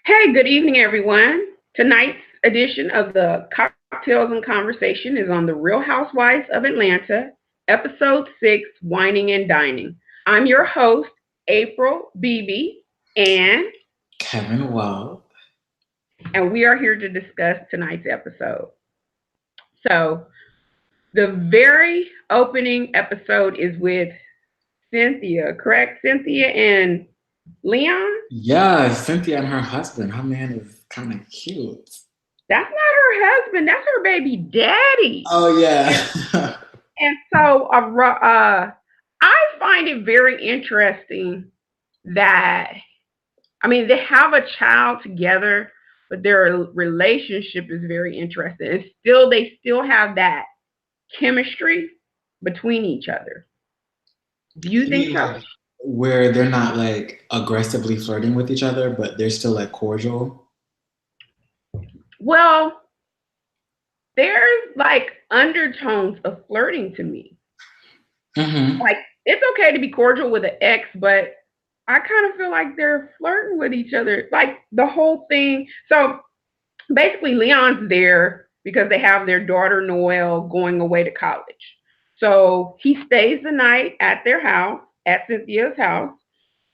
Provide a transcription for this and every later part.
Hey, good evening, everyone. Tonight's edition of the Cocktails and Conversation is on the Real Housewives of Atlanta, Episode 6, Whining and Dining. I'm your host, April Beebe, and Kevin Well. and we are here to discuss tonight's episode. So, the very opening episode is with Cynthia, correct? Cynthia and Leon? Yeah, Cynthia and her husband. Her man is kind of cute. That's not her husband, that's her baby daddy. Oh yeah. And so I find it very interesting that, I mean, they have a child together, but their relationship is very interesting. And still, they still have that chemistry between each other. Do you You think mean so? like where they're not like aggressively flirting with each other, but they're still like cordial? Well, there's like undertones of flirting to me. Mm-hmm. Like, it's okay to be cordial with an ex, but I kind of feel like they're flirting with each other. Like the whole thing. So basically, Leon's there because they have their daughter Noelle going away to college. So he stays the night at their house, at Cynthia's house,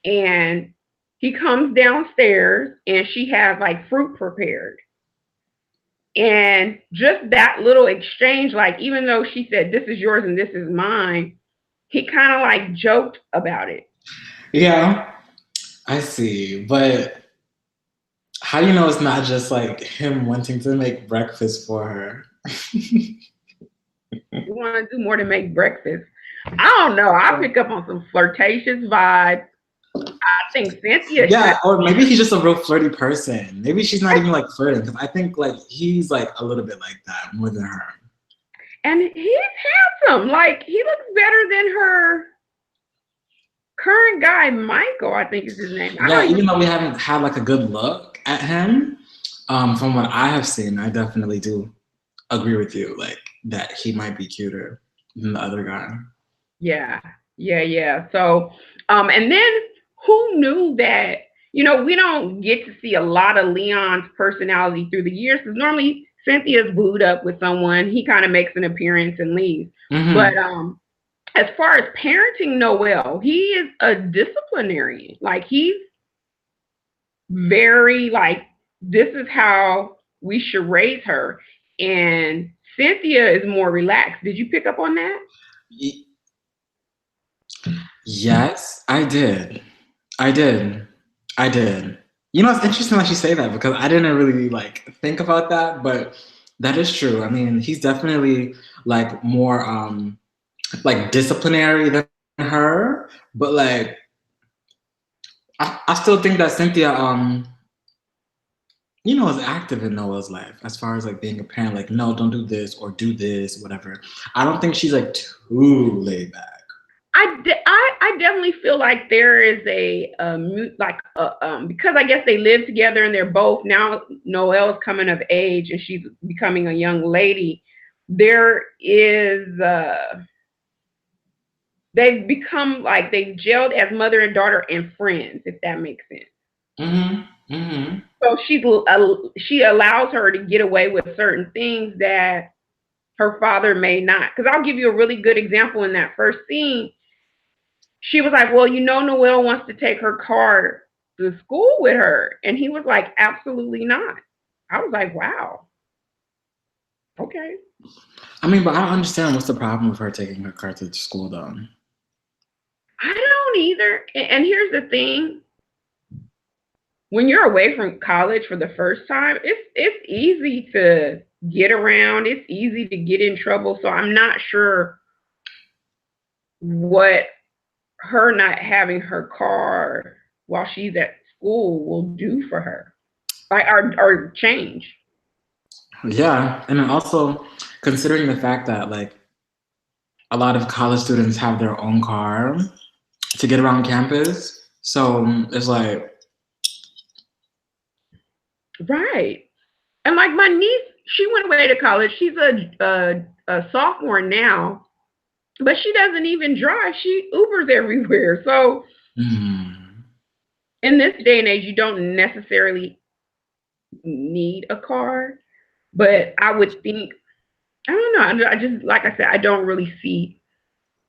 and he comes downstairs and she has like fruit prepared. And just that little exchange, like even though she said, "This is yours and this is mine," he kind of like joked about it. Yeah, I see. But how do you know it's not just like him wanting to make breakfast for her? You want to do more than make breakfast. I don't know. I pick up on some flirtatious vibes. I think Cynthia should. Yeah, or maybe he's just a real flirty person. Maybe she's not even like flirting because I think like he's like a little bit like that more than her. And he's handsome. Like, he looks better than her current guy, Michael, I think is his name. I Yeah, don't even. even though we haven't had like a good look at him, from what I have seen, I definitely do agree with you, like that he might be cuter than the other guy. Yeah, yeah. So, and then who knew that? We don't get to see a lot of Leon's personality through the years because normally Cynthia's booed up with someone. He kind of makes an appearance and leaves. But Hmm. as far as parenting Noelle, he is a disciplinarian. Like, he's very like, this is how we should raise her. And Cynthia is more relaxed. Did you pick up on that? Yes, I did. I did. I did. You know, it's interesting that you say that because I didn't really like think about that, but that is true. I mean, he's definitely like more like disciplinary than her, but like I still think that Cynthia is active in Noah's life as far as like being a parent, like, no, don't do this or do this, whatever. I don't think she's like too laid back. I definitely feel like there is because I guess they live together and they're both now. Noelle's coming of age and she's becoming a young lady. There is they've become like they've gelled as mother and daughter and friends, if that makes sense. Mm-hmm. Mm-hmm. So she allows her to get away with certain things that her father may not. Because I'll give you a really good example in that first scene. She was like, "Well, Noelle wants to take her car to school with her," and he was like, "Absolutely not." I was like, "Wow, okay." I mean, but I don't understand what's the problem with her taking her car to school though. I don't either. And here's the thing: when you're away from college for the first time, it's easy to get around. It's easy to get in trouble. So I'm not sure what her not having her car while she's at school will do for her, like, or change. Yeah, and then also considering the fact that like a lot of college students have their own car to get around campus, so it's like, Right. And like my niece, she went away to college. She's a sophomore now, but she doesn't even drive. She Ubers everywhere. So mm, in this day and age, you don't necessarily need a car, but I would think, I don't know. I just, like I said, I don't really see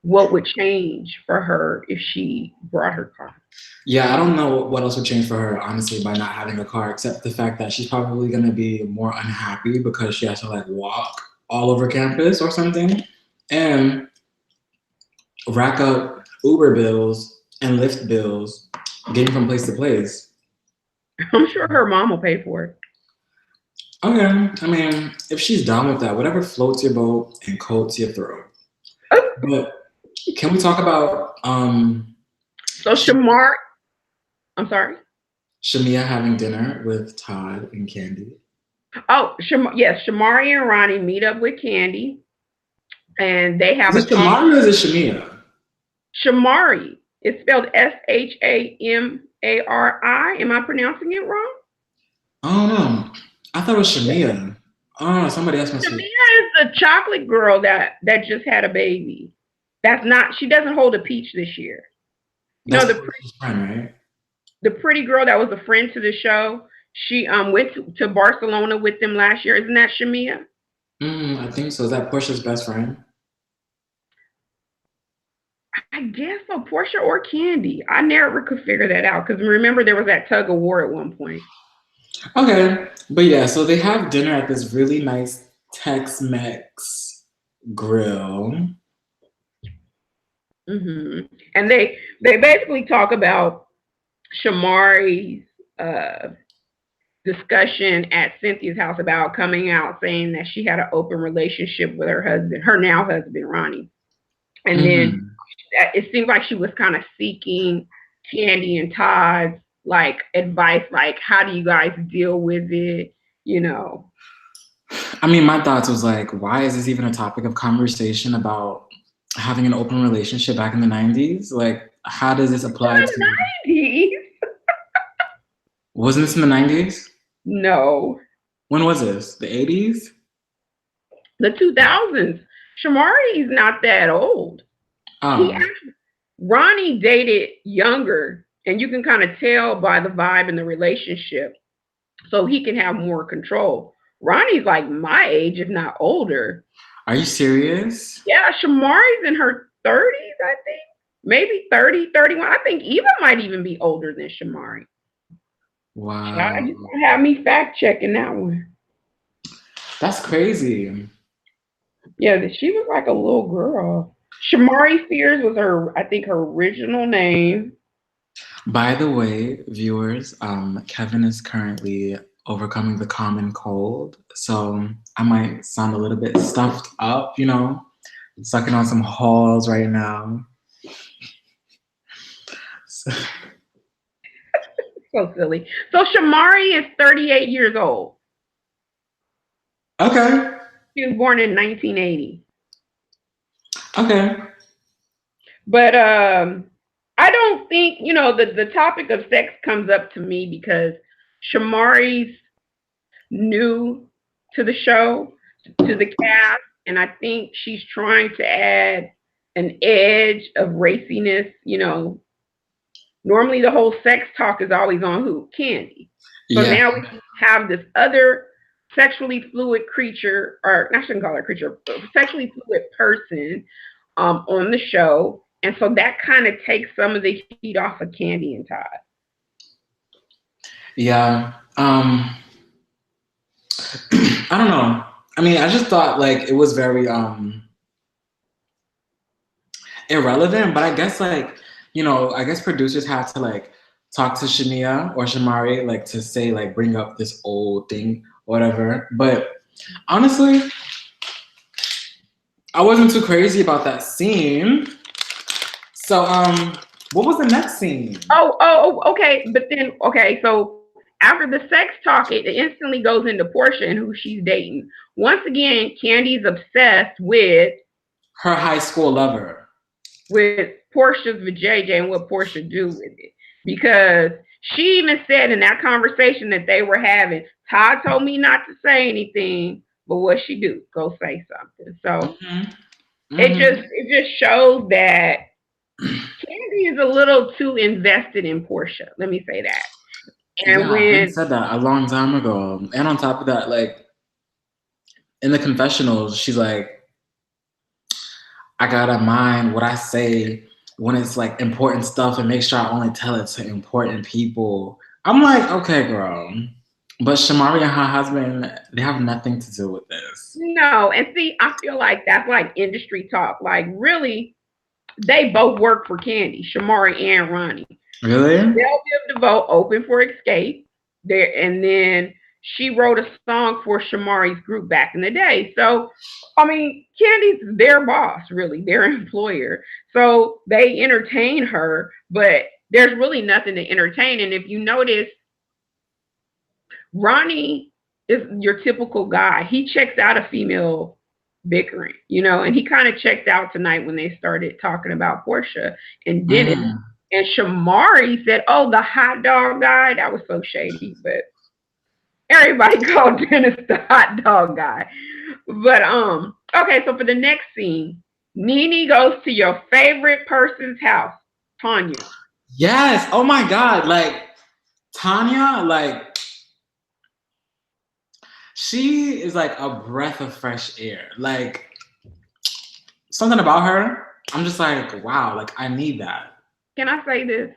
what would change for her if she brought her car. Yeah, I don't know what else would change for her, honestly, by not having a car, except the fact that she's probably gonna be more unhappy because she has to like walk all over campus or something, and rack up Uber bills and Lyft bills, getting from place to place. I'm sure her mom will pay for it. Okay, I mean, if she's down with that, whatever floats your boat and coats your throat. But can we talk about So Shamar, I'm sorry. Shamia having dinner with Todd and Kandi? Oh, yes, Shamari and Ronnie meet up with Kandi, and they have Is a it talk. Shamari or is it Shamia? Shamari. It's spelled Shamari. Am I pronouncing it wrong? I don't know. I thought it was Shamia. Oh, somebody else must Shamia be. is the chocolate girl that just had a baby. That's not. She doesn't hold a peach this year. That's No, Portia's friend, right? the pretty girl that was a friend to the show. She went to Barcelona with them last year. Isn't that Shamia? I think so. Is that Portia's best friend? I guess so. Porsha or Kandi. I never could figure that out because remember there was that tug of war at one point. Okay, but yeah, so they have dinner at this really nice Tex-Mex grill. And they basically talk about Shamari's discussion at Cynthia's house about coming out saying that she had an open relationship with her husband, her now husband, Ronnie. And then it seemed like she was kind of seeking Kandi and Todd's like advice, like how do you guys deal with it, you know? I mean, my thoughts was like, why is this even a topic of conversation about having an open relationship back in the 90s? Like, how does this apply to the 90s? Wasn't this in the 90s? No. When was this? The 80s? The 2000s. Shamari's not that old. Oh. Ronnie dated younger, and you can kind of tell by the vibe in the relationship, so he can have more control. Ronnie's like my age, if not older. Are you serious? Yeah, Shamari's in her 30s, I think. Maybe 30, 31. I think Eva might even be older than Shamari. Wow. You don't have me fact checking that one. That's crazy. Yeah, she was like a little girl. Shamari Spears was her, I think, her original name. By the way, viewers, Kevin is currently overcoming the common cold, so I might sound a little bit stuffed up, you know, sucking on some halls right now. So silly. So Shamari is 38 years old. Okay. She was born in 1980. Okay. But I don't think, you know, the topic of sex comes up to me because Shamari's new to the show, to the cast, and I think she's trying to add an edge of raciness, you know. Normally the whole sex talk is always on who? Kandi. So now we have this other sexually fluid creature, or I shouldn't call her creature, sexually fluid person on the show. And so that kind of takes some of the heat off of Kandi and Todd. Yeah. I don't know. I mean, I just thought like it was very irrelevant, but I guess like, you know, I guess producers had to like talk to Shamia or Shamari like to say like bring up this old thing, whatever. But honestly, I wasn't too crazy about that scene. So what was the next scene? Okay. But then so after the sex talk, it instantly goes into Porsha and who she's dating. Once again, Kandi's obsessed with her high school lover. With Porsha's vajayjay and what Porsha do with it. Because she even said in that conversation that they were having, Todd told me not to say anything, but what she do? Go say something. So it just shows that Kandi is a little too invested in Porsha. Let me say that. And Yeah, I when said that a long time ago. And on top of that, like in the confessionals, she's like, I gotta mind what I say when it's like important stuff and make sure I only tell it to important people. I'm like, okay, girl. But Shamari and her husband, they have nothing to do with this. no, and see, I feel like that's like industry talk. Like, really, they both work for Kandi, Shamari and Ronnie. Really? They'll give the vote open for Escape there, and then she wrote a song for Shamari's group back in the day. So, I mean, Candy's their boss, really, their employer. So they entertain her, but there's really nothing to entertain. And if you notice, Ronnie is your typical guy. He checks out a female bickering, and he kind of checked out tonight when they started talking about Porsha and Dennis. And Shamari said, "Oh, the hot dog guy." That was so shady, but everybody called Dennis the hot dog guy. But okay, so for the next scene, NeNe goes to your favorite person's house, Tanya. Yes. Oh my God. Like Tanya, like she is like a breath of fresh air. Like something about her, I'm just like, wow, like I need that. Can I say this?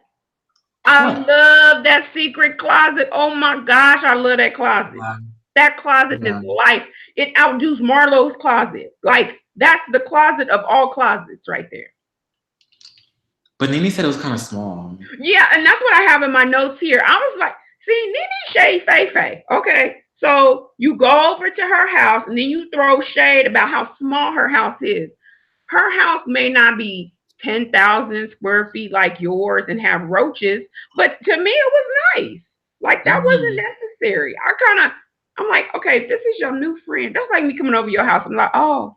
I love that secret closet. Oh my gosh, I love that closet. Yeah. That closet is life. It outdoes Marlo's closet. Like, that's the closet of all closets right there. But NeNe said it was kind of small. Yeah, and that's what I have in my notes here. I was like, see, NeNe shade Faye. Okay, so you go over to her house and then you throw shade about how small her house is. Her house may not be 10,000 square feet like yours and have roaches, but to me it was nice. Like, that wasn't necessary. I'm like, okay, if this is your new friend, that's like me coming over your house. I'm like, oh,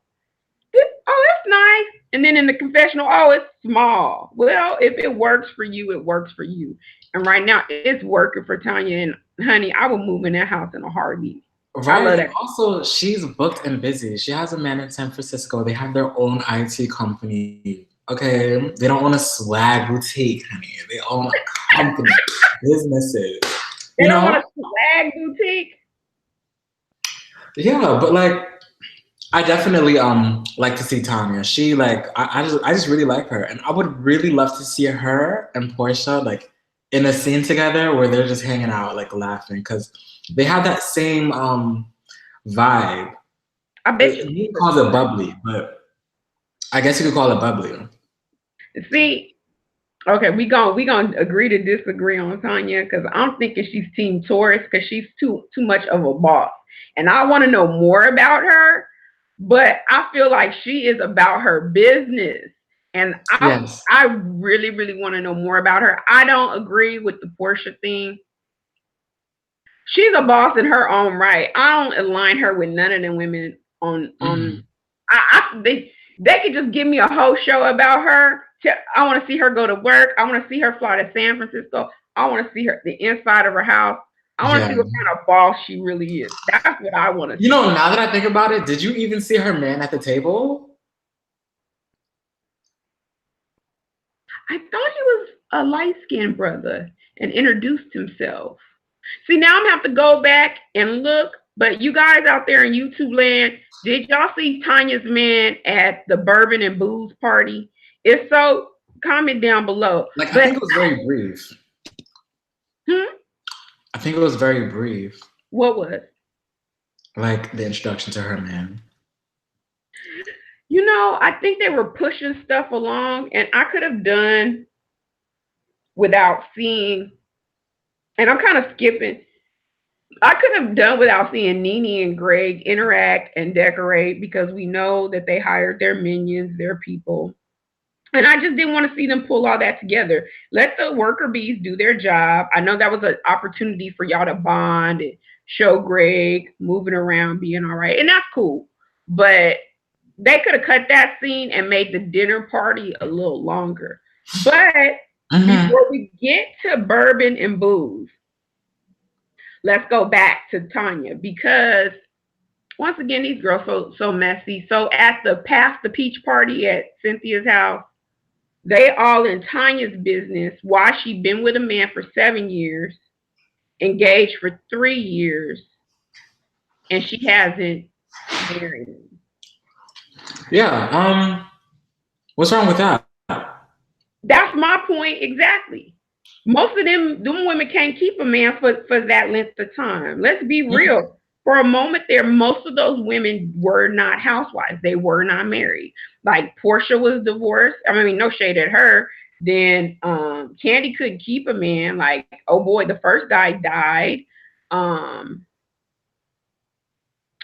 that's nice. And then in the confessional, oh, it's small. Well, if it works for you, it works for you. And right now, it's working for Tanya. And honey, I will move in that house in a heartbeat. Right. And also, she's booked and busy. She has a man in San Francisco. They have their own IT company. Okay, they don't own a swag boutique, honey. They own a company, businesses. They don't want a swag boutique. Yeah, but like, I definitely like to see Tanya. She like I just really like her, and I would really love to see her and Porsha like in a scene together where they're just hanging out, like laughing, because they have that same vibe. I bet you. He calls it bubbly, but I guess you could call it bubbly. See, okay, we gonna agree to disagree on Tanya, because I'm thinking she's Team Taurus because she's too much of a boss, and I want to know more about her. But I feel like she is about her business. And I really, really want to know more about her. I don't agree with the Porsha thing. She's a boss in her own right. I don't align her with none of them women on they could just give me a whole show about her. I want to see her go to work. I want to see her fly to San Francisco. I want to see her the inside of her house. I want to see what kind of boss she really is. That's what I want to see. You know, now that I think about it, did you even see her man at the table? I thought he was a light-skinned brother and introduced himself. See, now I'm going to have to go back and look. But you guys out there in YouTube land, did y'all see Tanya's man at the Bourbon and Booze party? If so, comment down below. Like, I think it was very brief. I think it was very brief. What was? Like the introduction to her man. You know, I think they were pushing stuff along, and I could have done without seeing, and I'm kind of skipping. I could have done without seeing NeNe and Greg interact and decorate, because we know that they hired their minions, their people. And I just didn't want to see them pull all that together. Let the worker bees do their job. I know that was an opportunity for y'all to bond and show Greg moving around, being all right. And that's cool. But they could have cut that scene and made the dinner party a little longer. But before we get to Bourbon and Booze, let's go back to Tanya, because once again, these girls so messy. So at the Pass the Peach party at Cynthia's house, They all in Tanya's business. Why she been with a man for 7 years, engaged for 3 years, and she hasn't married him. Yeah. What's wrong with that? That's my point exactly. Most of them women can't keep a man for that length of time. Let's be real. For a moment there, most of those women were not housewives. They were not married. Like Porsha was divorced. I mean, no shade at her. Then Kandi couldn't keep a man. Like, oh boy, the first guy died. Um,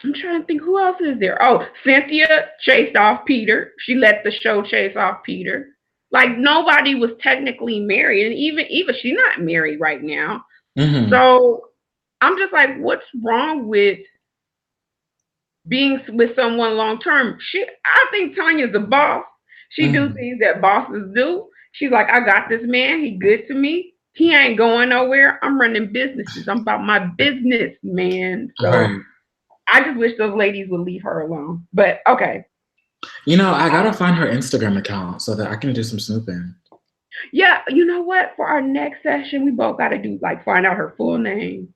I'm trying to think who else is there. Oh, Cynthia chased off Peter. She let the show chase off Peter. Like nobody was technically married, and even Eva, she's not married right now. Mm-hmm. So I'm just like, what's wrong with being with someone long term? I think Tanya's a boss. She do things that bosses do. She's like, I got this man. He good to me. He ain't going nowhere. I'm running businesses. I'm about my business, man. So right. I just wish those ladies would leave her alone. But okay. You know, I gotta find her Instagram account so that I can do some snooping. Yeah, you know what? For our next session, we both gotta do like find out her full name,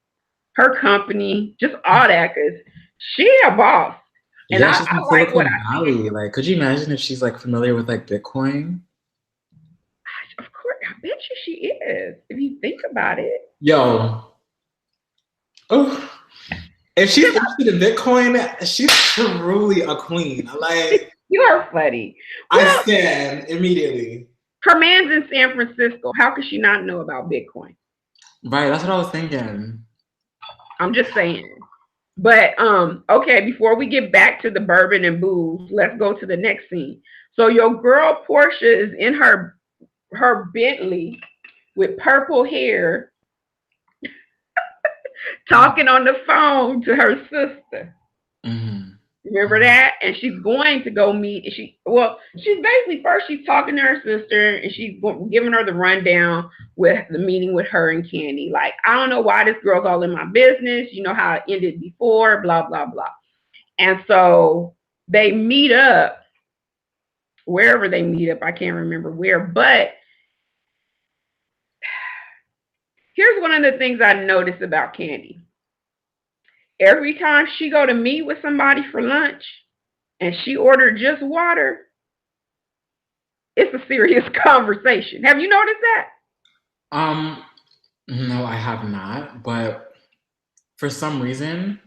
her company, just all that, because she a boss. And yeah, she's from Silicon Valley. Like, could you imagine if she's like familiar with like Bitcoin? Of course, I bet you she is. If you think about it. Yo. Oh. If she's interested in Bitcoin, she's truly a queen. Like, you are funny. Well, I stand immediately. Her man's in San Francisco. How could she not know about Bitcoin? Right, that's what I was thinking. I'm just saying. But okay, before we get back to the bourbon and booze, let's go to the next scene. So your girl Porsha is in her Bentley with purple hair, talking on the phone to her sister. Mm-hmm. Remember that? And she's going to go meet. She's basically first she's talking to her sister and she's giving her the rundown with the meeting with her and Kandi. Like, I don't know why this girl's all in my business. You know how it ended before, blah, blah, blah. And so they meet up wherever they meet up. I can't remember where, but here's one of the things I noticed about Kandi. Every time she go to meet with somebody for lunch and she ordered just water, it's a serious conversation. Have you noticed that? No, I have not. But for some reason,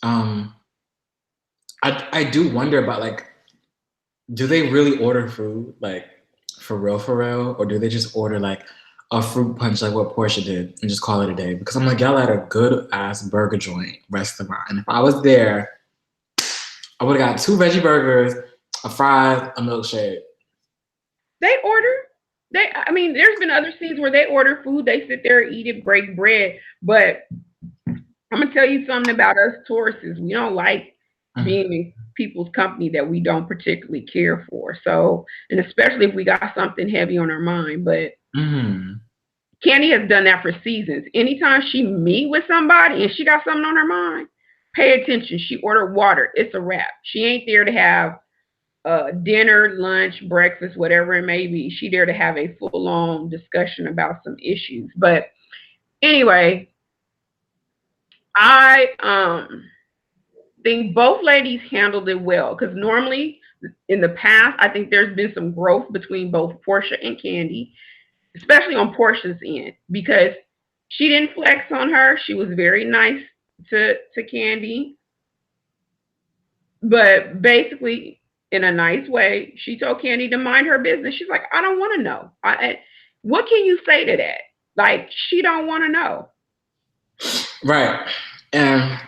I do wonder about like, do they really order food like for real, or do they just order like a fruit punch like what Porsha did and just call it a day? Because I'm like, y'all at a good ass burger joint restaurant, and if I was there, I would have got 2 veggie burgers, a fries, a milkshake. They order. I mean, there's been other scenes where they order food, they sit there, eat it, break bread. But I'm gonna tell you something about us tourists. We don't like being in people's company that we don't particularly care for. So, and especially if we got something heavy on our mind. But Kandi has done that for seasons. Anytime she meet with somebody and she got something on her mind, pay attention. She ordered water. It's a wrap. She ain't there to have dinner, lunch, breakfast, whatever it may be. She there to have a full-on discussion about some issues. But anyway, I think both ladies handled it well, because normally in the past, I think there's been some growth between both Porsha and Kandi, especially on Porsha's end, because she didn't flex on her. She was very nice to Kandi, but basically in a nice way, she told Kandi to mind her business. She's like, I don't want to know. What can you say to that? Like, she don't want to know. Right. And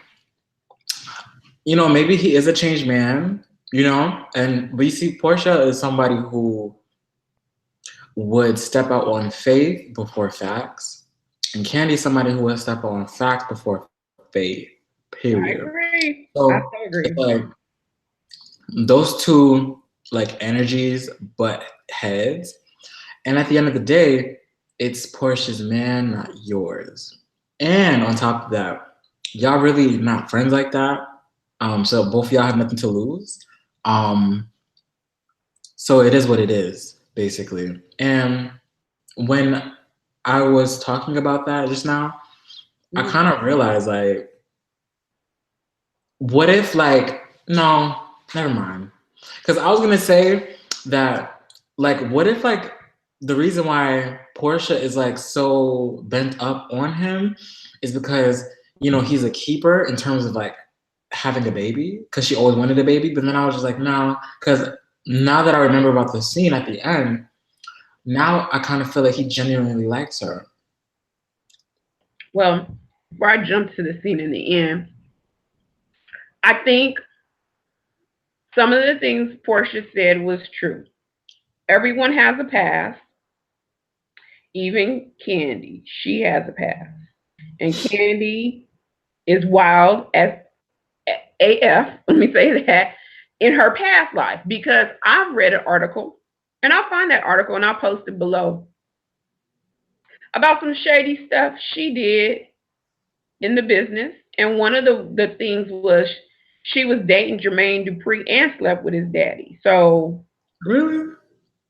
you know, maybe he is a changed man, you know, but you see, Porsha is somebody who would step out on faith before facts, and Kandi is somebody who would step out on facts before faith. Period. I agree. So I agree. It's like those two like energies butt heads, and at the end of the day, it's Porsha's man, not yours. And on top of that, y'all really not friends like that. So both of y'all have nothing to lose. So it is what it is. basically. And when I was talking about that just now, I kind of realized, like, what if, like, no, never mind. Because I was going to say that, like, what if, like, the reason why Porsha is, like, so bent up on him is because, you know, he's a keeper in terms of, like, having a baby, because she always wanted a baby. But then I was just like, no, because now that I remember about the scene at the end, now I kind of feel like he genuinely likes her. Well, before I jump to the scene in the end, I think some of the things Porsha said was true. Everyone has a past, even Kandi. She has a past. And Kandi is wild as AF, let me say that, in her past life. Because I've read an article, and I'll find that article and I'll post it below, about some shady stuff she did in the business. And one of the things was she was dating Jermaine Dupri and slept with his daddy. So Really?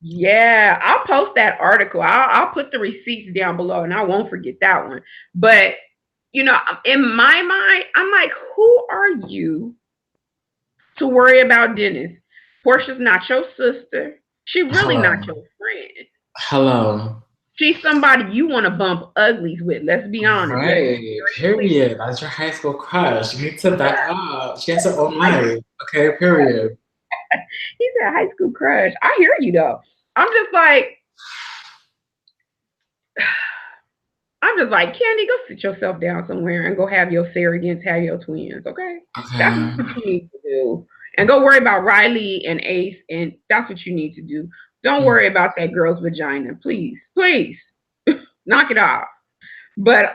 yeah, I'll post that article. I'll put the receipts down below, and I won't forget that one. But you know, in my mind, I'm like, who are you to worry about Dennis? Porsha's not your sister. She really Hello. not your friend. Hello. She's somebody you want to bump uglies with. Let's be honest. Right. Period. That's your high school crush. You need to back up. She has her own life. Okay, period. He said high school crush. I hear you though. I'm just like, Kandi, go sit yourself down somewhere and go have your surrogates, have your twins, okay? That's Okay. what you need to do. And go worry about Riley and Ace, and that's what you need to do. Don't worry about that girl's vagina, please. Please. Knock it off. But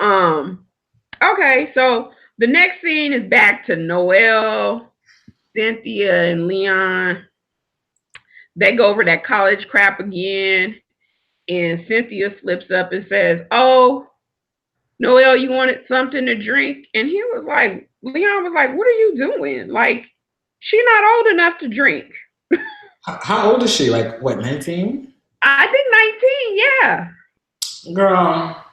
okay, so the next scene is back to Noel, Cynthia, and Leon. They go over that college crap again, and Cynthia slips up and says, "Oh, Noel, you wanted something to drink?" And he was like, Leon was like, "What are you doing? Like, she's not old enough to drink." How old is she? Like, what, 19? I think 19, yeah. Girl.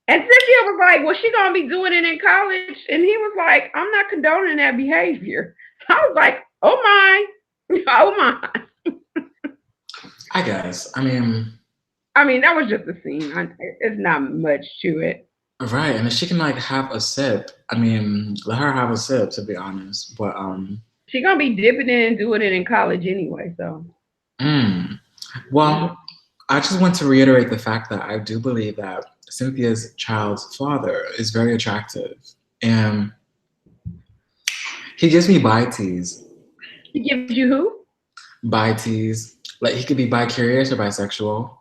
And Cynthia was like, "Well, she gonna be doing it in college." And he was like, "I'm not condoning that behavior." I was like, oh my, oh my. I guess. I mean, that was just a scene. It's not much to it. right. And if she can, like, have a sip, I mean, let her have a sip, to be honest. But, She gonna be dipping in and doing it in college anyway, so. Well, I just want to reiterate the fact that I do believe that Cynthia's child's father is very attractive. And he gives me bi tease. He gives you who? Bi tease. Like, he could be bi-curious or bisexual.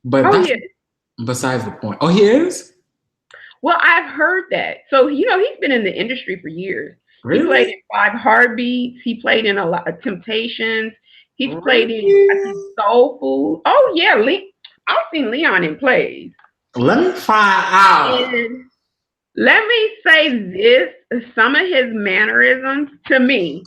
But Oh, that's yeah. besides the point. Oh, he is? Well, I've heard that. So, he's been in the industry for years. Really? He played in Five Heartbeats. He played in a lot of Temptations. He's played in, I think, Soul Food. Oh, yeah. I've seen Leon in plays. Let me find out. And let me say this, some of his mannerisms to me,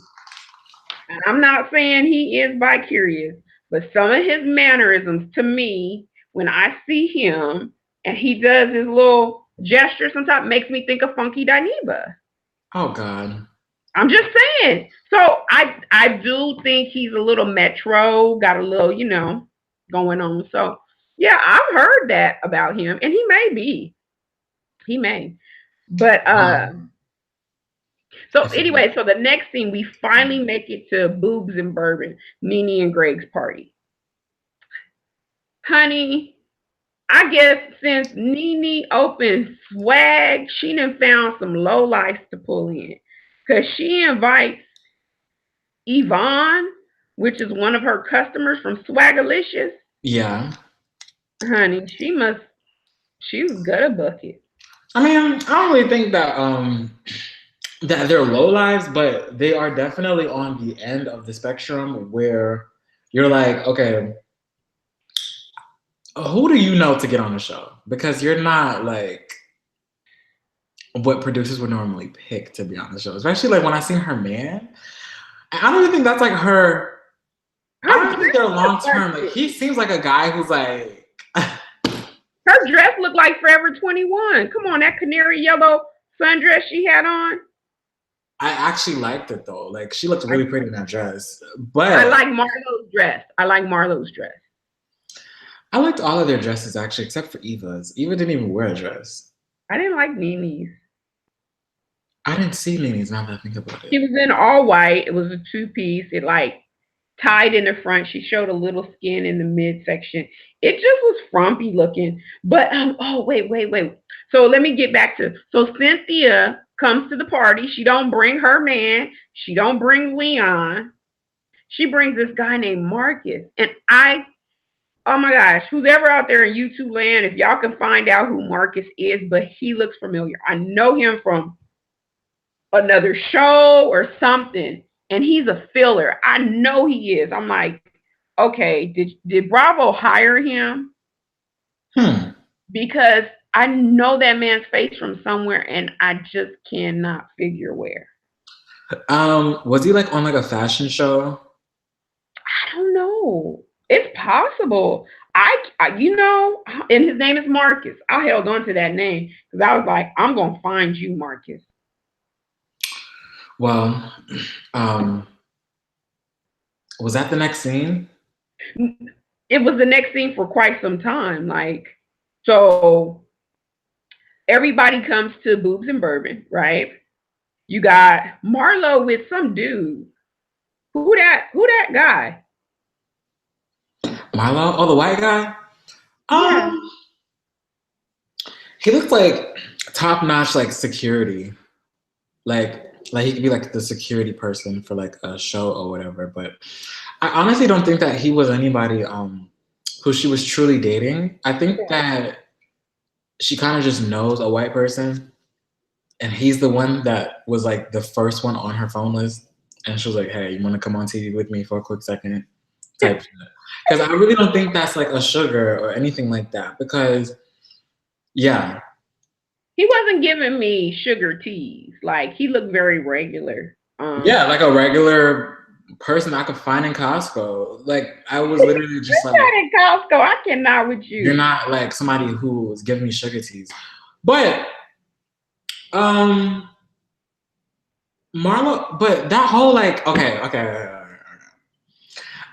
and I'm not saying he is bi-curious, but some of his mannerisms to me, when I see him and he does his little gesture sometimes, makes me think of Funky Dineba. Oh, God. I'm just saying. So I do think he's a little metro, got a little, going on. So yeah, I've heard that about him, and he may be. He may. But so anyway, so the next scene, we finally make it to Boobs and Bourbon, NeNe and Greg's party. Honey, I guess since NeNe opened swag, she done found some low lights to pull in. Because she invites Yvonne, which is one of her customers from Swagalicious. Yeah. Honey, she was gut a bucket. I mean, I don't really think that that they're low lives, but they are definitely on the end of the spectrum where you're like, okay, who do you know to get on the show? Because you're not like what producers would normally pick to be on the show. Especially like when I seen her man. I don't even think that's like her Her I don't think they're dress long look term. like Like he seems like a guy who's like her dress looked like Forever 21. Come on, that canary yellow sundress she had on. I actually liked it though. Like she looked I, really pretty in that dress. I But like Marlo's dress. I like Marlo's dress. I liked all of their dresses actually, except for Eva's. Eva didn't even wear a dress. I didn't like NeNe's. I didn't see NeNe's now that I think about She it. was in all white. It was a two-piece. It like tied in the front. She showed a little skin in the midsection. It just was frumpy looking. But oh wait. So let me get back to so Cynthia comes to the party. She don't bring her man. She don't bring Leon. She brings this guy named Marcus. And oh my gosh, who's ever out there in YouTube land, if y'all can find out who Marcus is, but he looks familiar. I know him from another show or something, and he's a filler. I know he is. I'm like, okay, did Bravo hire him? Because I know that man's face from somewhere, and I just cannot figure where. Was he like on like a fashion show? I don't know. It's possible. And his name is Marcus. I held on to that name because I was like, I'm gonna find you, Marcus. Well, was that the next scene? It was the next scene for quite some time. Like, so everybody comes to Boobs and Bourbon, right? You got Marlo with some dude. Who that guy? Milo? Oh, the white guy? Yeah. He looked like top notch like security. Like he could be like the security person for like a show or whatever. But I honestly don't think that he was anybody who she was truly dating. I think that she kind of just knows a white person, and he's the one that was like the first one on her phone list. And she was like, "Hey, you want to come on TV with me for a quick second?" Type shit. Because I really don't think that's like a sugar or anything like that. Because yeah, He wasn't giving me sugar teas. Like he looked very regular. yeah, like a regular person I could find in Costco. Like I was literally just You're like, not in Costco. I cannot with you're you. not like somebody who was giving me sugar teas. But um Marlo, but that whole like, okay.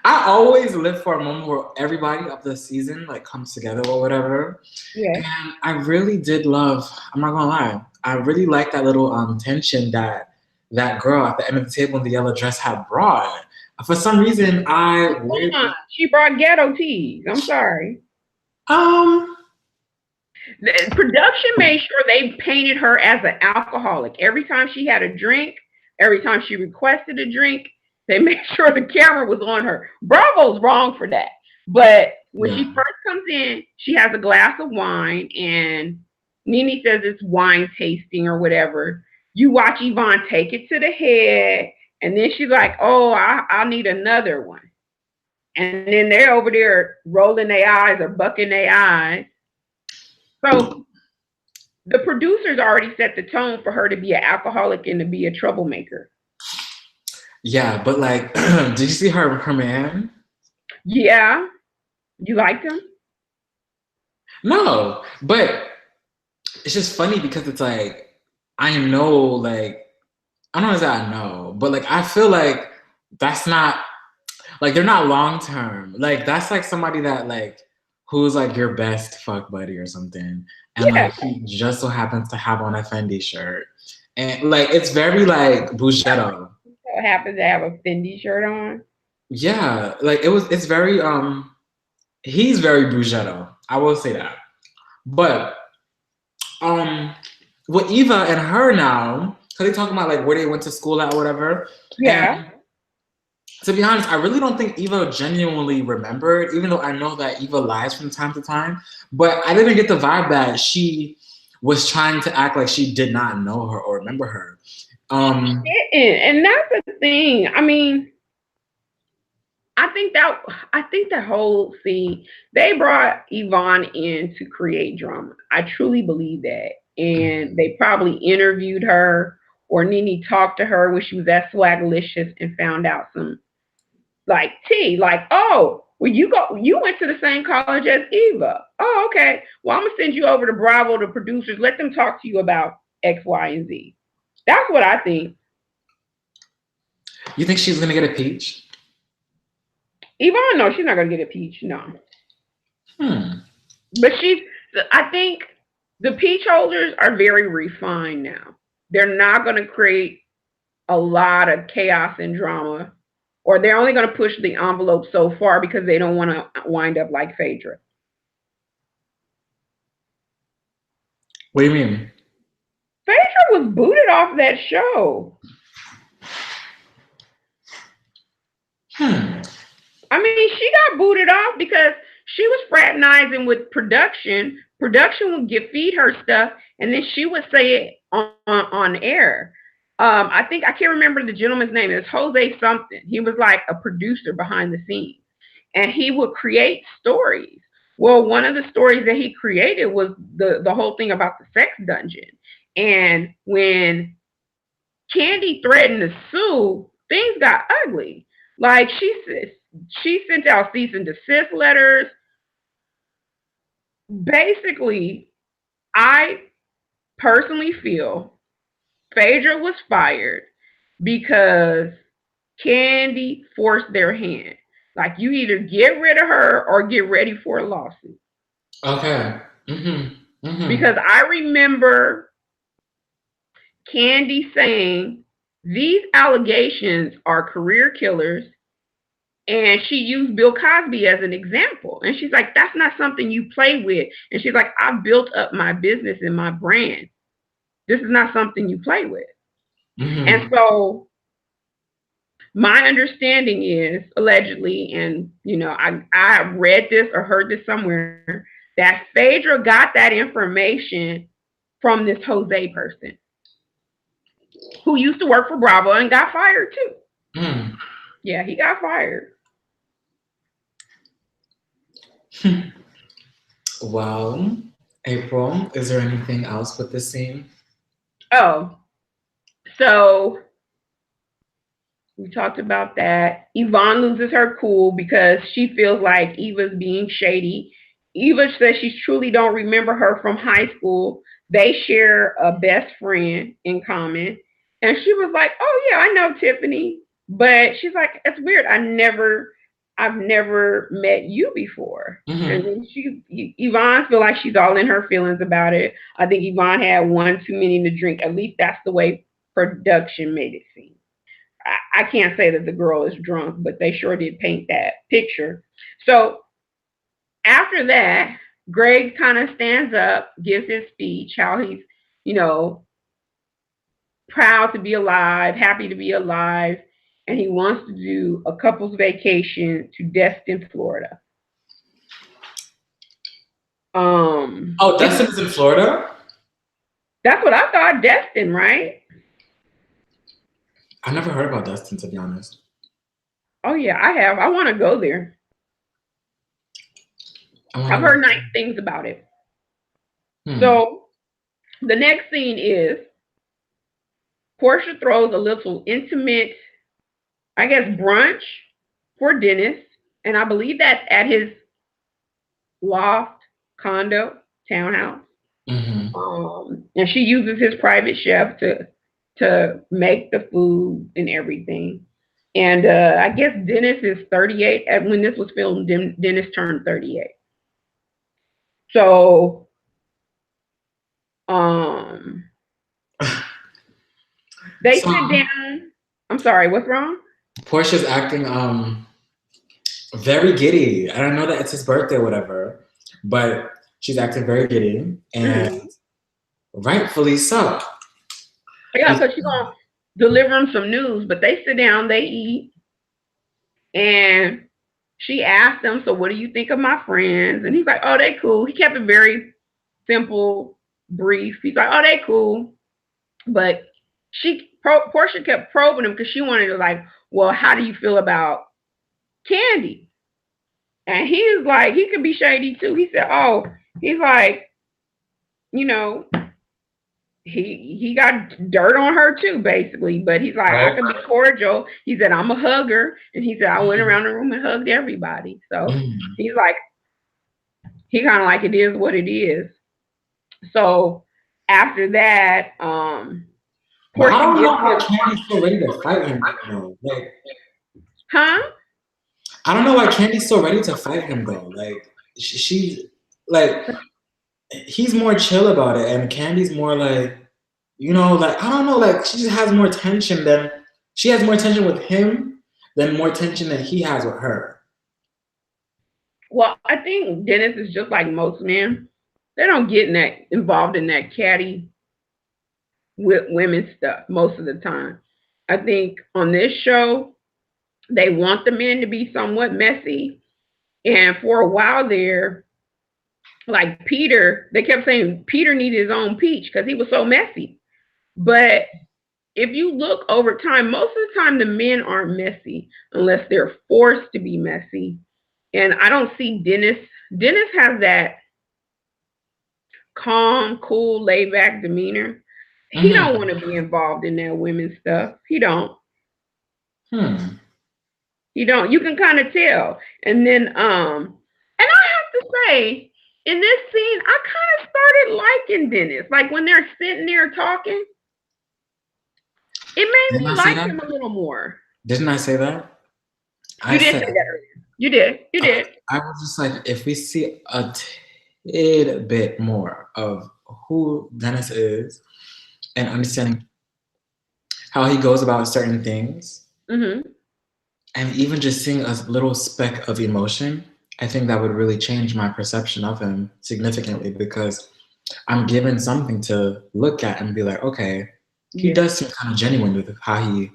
I always live for a moment where everybody of the season like comes together or whatever. Yeah. And I really did love, I'm not gonna lie, I really liked that little tension that that girl at the end of the table in the yellow dress had brought. For some reason, She brought ghetto teas. I'm sorry. um The production made sure they painted her as an alcoholic. Every time she had a drink, every time she requested a drink, they made sure the camera was on her. Bravo's wrong for that. But when she first comes in, she has a glass of wine, and NeNe says it's wine tasting or whatever. You watch Yvonne take it to the head, and then she's like, "Oh, I'll need another one." And then they're over there rolling their eyes or bucking their eyes. So the producers already set the tone for her to be an alcoholic and to be a troublemaker. yeah, but like did you see her man? Yeah. You liked him? No, but it's just funny because it's like I know like I don't know that I know, but like I feel like that's not like they're not long term. Like that's like somebody that like who's like your best fuck buddy or something. And like he just so happens to have on a Fendi shirt. And like it's very like Bougetto. So happens to have a Fendi shirt on. Yeah, like it's very he's very Bougetto. I will say that. But with Eva and her now, because they talking about like where they went to school at or whatever. Yeah. And to be honest, I really don't think Eva genuinely remembered, even though I know that Eva lies from time to time. But I didn't get the vibe that she was trying to act like she did not know her or remember her. And that's the thing. I mean, I think that whole scene, they brought Yvonne in to create drama. I truly believe that. And they probably interviewed her or NeNe talked to her when she was at Swagalicious and found out some like tea, like, oh, well, you went to the same college as Eva. Oh, okay. Well, I'm gonna send you over to Bravo, the producers. Let them talk to you about X, Y, and Z. That's what I think. You think she's gonna get a peach? Yvonne, no, she's not gonna get a peach. No. But I think the peach holders are very refined now. They're not gonna create a lot of chaos and drama, or they're only gonna push the envelope so far because they don't want to wind up like Phaedra. What do you mean? Phaedra was booted off that show. I mean, she got booted off because she was fraternizing with production. Production would feed her stuff, and then she would say it on air. I think I can't remember the gentleman's name. It's Jose something. He was like a producer behind the scenes, and he would create stories. Well, one of the stories that he created was the whole thing about the sex dungeon. And when Kandi threatened to sue, things got ugly. Like she sent out cease and desist letters. Basically, I personally feel Phaedra was fired because Kandi forced their hand. Like, you either get rid of her or get ready for a lawsuit. Okay. Because I remember Kandi saying these allegations are career killers. And she used Bill Cosby as an example. And she's like, that's not something you play with. And she's like, I built up my business and my brand. This is not something you play with. And so my understanding is, allegedly, and I read this or heard this somewhere, that Phaedra got that information from this Jose person who used to work for Bravo and got fired too. Yeah, he got fired. Well, April, is there anything else with this scene? Oh, so we talked about that. Yvonne loses her cool because she feels like Eva's being shady. Eva says she truly don't remember her from high school. They share a best friend in common. And she was like, oh yeah, I know Tiffany. But she's like, it's weird. I've never met you before. And then Yvonne feel like she's all in her feelings about it. I think Yvonne had one too many to drink. At least that's the way production made it seem. I can't say that the girl is drunk, but they sure did paint that picture. So after that, Greg kind of stands up, gives his speech, how he's, proud to be alive, happy to be alive, and he wants to do a couple's vacation to Destin, Florida. Destin is in Florida? That's what I thought, Destin, right? I never heard about Destin, to be honest. Oh yeah, I have. I want to go there. I've heard nice things about it. So the next scene is Porsha throws a little intimate, I guess, brunch for Dennis. And I believe that's at his loft, condo, townhouse. And she uses his private chef to make the food and everything. And I guess Dennis is 38. When this was filmed, Dennis turned 38. So, they sit down. I'm sorry, what's wrong? Porsha's acting very giddy. I don't know that it's his birthday or whatever, but she's acting very giddy, and rightfully so. Yeah, because she's gonna deliver him some news. But they sit down, they eat, and she asked him, so what do you think of my friends? And he's like, oh, they cool. He kept it very simple, brief. He's like, oh, they cool. But Porsha kept probing him because she wanted to, like, well, how do you feel about Kandi? And he's like, he could be shady too. He said, oh, he's like, he got dirt on her too, basically. But he's like, I can be cordial. He said, I'm a hugger. And he said, I went around the room and hugged everybody. So he's like, he kind of like, it is what it is. So after that, but I don't know why Candy's so ready to fight him though. Like, huh? I don't know why Candy's so ready to fight him though. Like, she's like, he's more chill about it, and Candy's more like, you know, like, I don't know, like, she just has more tension with him than more tension than he has with her. Well, I think Dennis is just like most men. They don't get involved in that catty with women stuff most of the time. I think on this show, they want the men to be somewhat messy. And for a while there, like Peter, they kept saying Peter needed his own peach because he was so messy. But if you look over time, most of the time the men aren't messy unless they're forced to be messy. And I don't see Dennis. Dennis has that calm, cool, laid back demeanor. He don't want to be involved in that women's stuff. He don't. He don't. You can kind of tell. And then and I have to say, in this scene, I kind of started liking Dennis. Like when they're sitting there talking, it made me like him a little more. Didn't I say that? You did say that earlier. You did. You did. I was just like, if we see a tidbit more of who Dennis is and understanding how he goes about certain things, and even just seeing a little speck of emotion, I think that would really change my perception of him significantly, because I'm given something to look at and be like, okay, he does seem kind of genuine with how he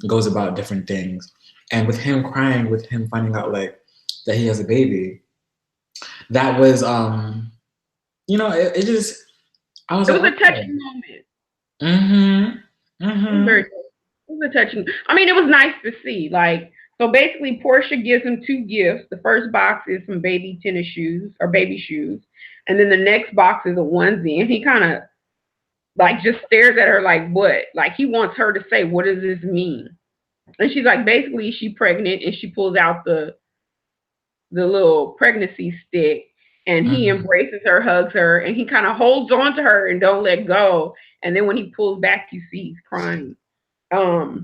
goes about different things. And with him crying, with him finding out like that he has a baby, that was, you know, it just, I was like, it was a touching moment. It was a touching. I mean, it was nice to see. Like, so basically, Porsha gives him 2 gifts. The first box is some baby tennis shoes or baby shoes, and then the next box is a onesie. And he kind of like just stares at her like, what? Like he wants her to say, what does this mean? And she's like, basically, she's pregnant, and she pulls out the little pregnancy stick, and he embraces her, hugs her, and he kind of holds on to her and don't let go. And then when he pulls back, you see he's crying. I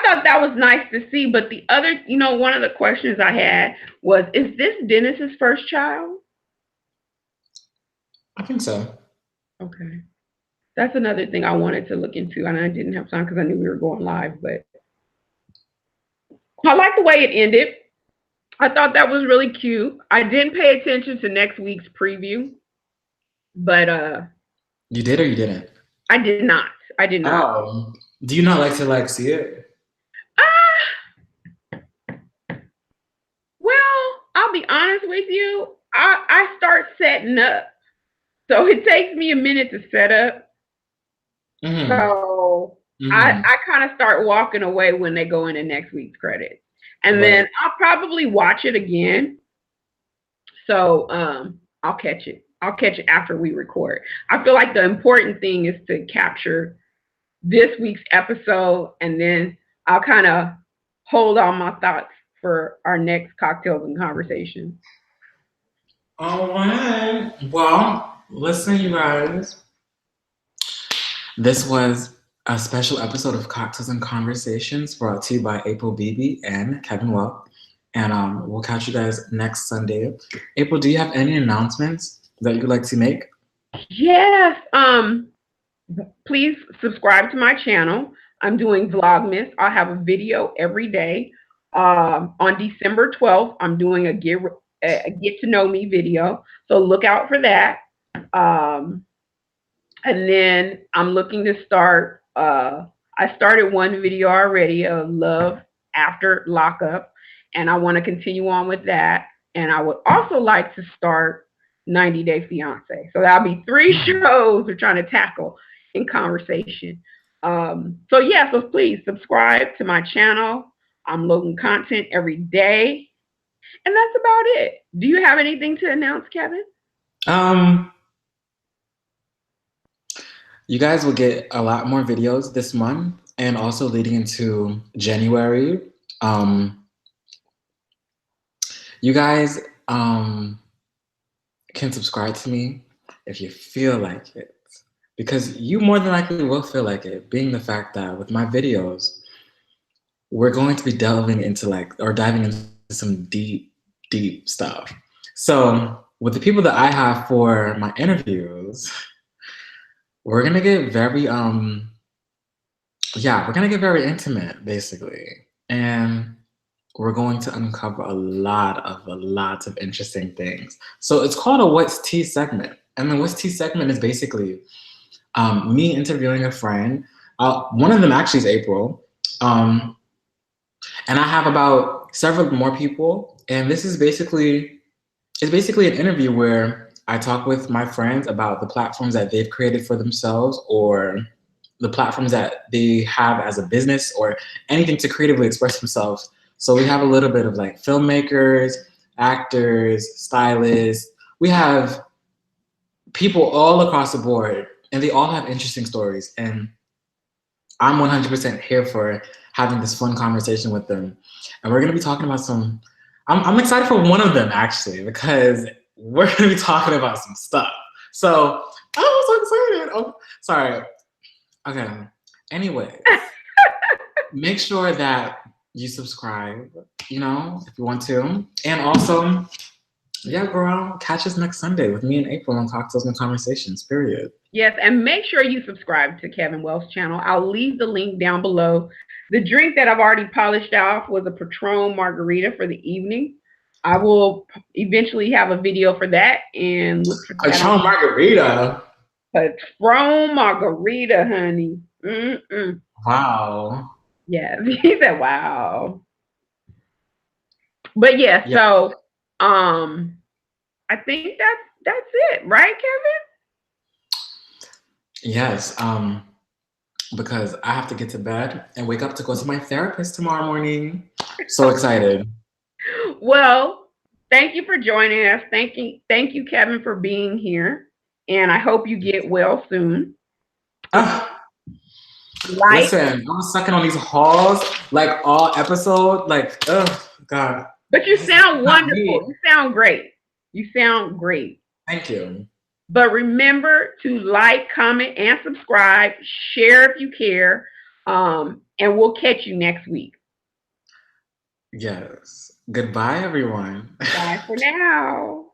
thought that was nice to see. But the other, you know, one of the questions I had was, is this Dennis's first child? I think so. Okay. That's another thing I wanted to look into, and I didn't have time because I knew we were going live. But I like the way it ended. I thought that was really cute. I didn't pay attention to next week's preview, but you did or you didn't? I did not. I did not. Oh, do you not like to like see it? Well, I'll be honest with you. I start setting up, so it takes me a minute to set up. So I kind of start walking away when they go into next week's credits. And then I'll probably watch it again. So I'll catch it. I'll catch it after we record. I feel like the important thing is to capture this week's episode, and then I'll kind of hold all my thoughts for our next cocktails and conversations. All right. Well, listen, you guys. This was a special episode of Cocktails and Conversations brought to you by April Beebe and Kevin Welk. And we'll catch you guys next Sunday. April, do you have any announcements that you'd like to make? Yes. Please subscribe to my channel. I'm doing Vlogmas. I'll have a video every day. On December 12th, I'm doing a get to know me video. So look out for that. And then I'm looking to start. I started one video already of love after lockup, and I want to continue on with that. And I would also like to start 90 Day Fiance. So that'll be 3 shows we're trying to tackle in conversation. So yeah, so please subscribe to my channel. I'm loading content every day. And that's about it. Do you have anything to announce, Kevin? You guys will get a lot more videos this month and also leading into January. You guys can subscribe to me if you feel like it. Because you more than likely will feel like it, being the fact that with my videos, we're going to be delving into diving into some deep, deep stuff. So with the people that I have for my interviews, we're gonna get very we're gonna get very intimate, basically. And we're going to uncover a lot of interesting things. So it's called a What's Tea segment. And the What's Tea segment is basically me interviewing a friend. One of them actually is April. And I have about several more people. And this is basically an interview where I talk with my friends about the platforms that they've created for themselves or the platforms that they have as a business or anything to creatively express themselves. So we have a little bit of like filmmakers, actors, stylists. We have people all across the board and they all have interesting stories. And I'm 100% here for having this fun conversation with them. And we're going to be talking about I'm excited for one of them actually, because we're going to be talking about some stuff. So I'm so excited. Oh, sorry. Okay. Anyway, make sure that you subscribe, if you want to. And also, yeah, girl, catch us next Sunday with me and April on Cocktails and Conversations, period. Yes, and make sure you subscribe to Kevin Wells' channel. I'll leave the link down below. The drink that I've already polished off was a Patron margarita for the evening. I will eventually have a video for that and look for Patron margarita. Patron margarita, honey. Wow. Yeah, he said, "Wow." But yeah, so I think that's it, right, Kevin? Yes. Because I have to get to bed and wake up to go to my therapist tomorrow morning. So excited. Well, thank you for joining us. Thank you, Kevin, for being here. And I hope you get well soon. Listen, I'm sucking on these halls like all episode. Like, oh God. But you sound wonderful. You sound great. You sound great. Thank you. But remember to like, comment, and subscribe. Share if you care. And we'll catch you next week. Yes. Goodbye, everyone. Bye for now.